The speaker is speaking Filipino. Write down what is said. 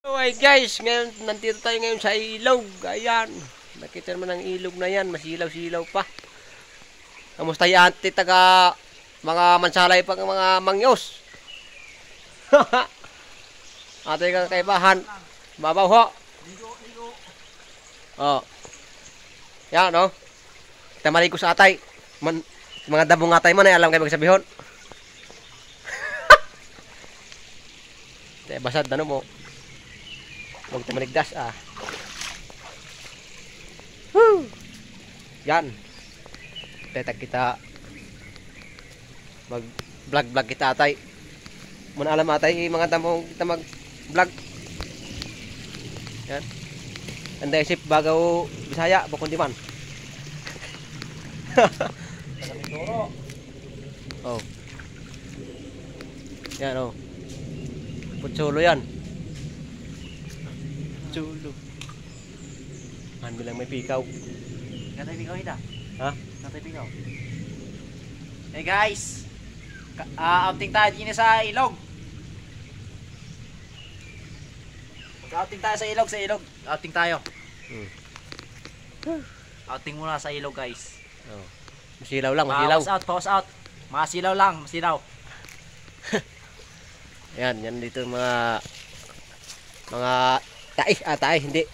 Okay guys, ngayon nandito tayo ngayon sa ilog. Ayan. Nakita naman ang ilog na yan, masilaw-silaw pa. Kamusta yan, taga mga mansalay pang mga mangyos. Ate kang kaibahan. Babaw ho. Oh. Yan no. Tamali ko sa atay. Mga dabong atay mo na alam kayo magsabihon. Basad na mo. Huwag tayo maligdas Woo! Yan. Tetag kita mag vlog kita atay. Muna alam atay mga tamong kita mag vlog. Yan. Anday isip bagaw Bisaya bukod di man. Oh. Yan oh. Putsolo yan. Chulo. Man bilang may pikaw. Katay pikaw ita. Ha? Katay pikaw. Hey guys. Outing tayo din sa ilog. Outing tayo sa ilog. Outing tayo. Outing muna sa ilog guys. Oh. Masilaw lang, masilaw. Pause out. Masilaw lang, masilaw. Yan dito mga tae, hindi.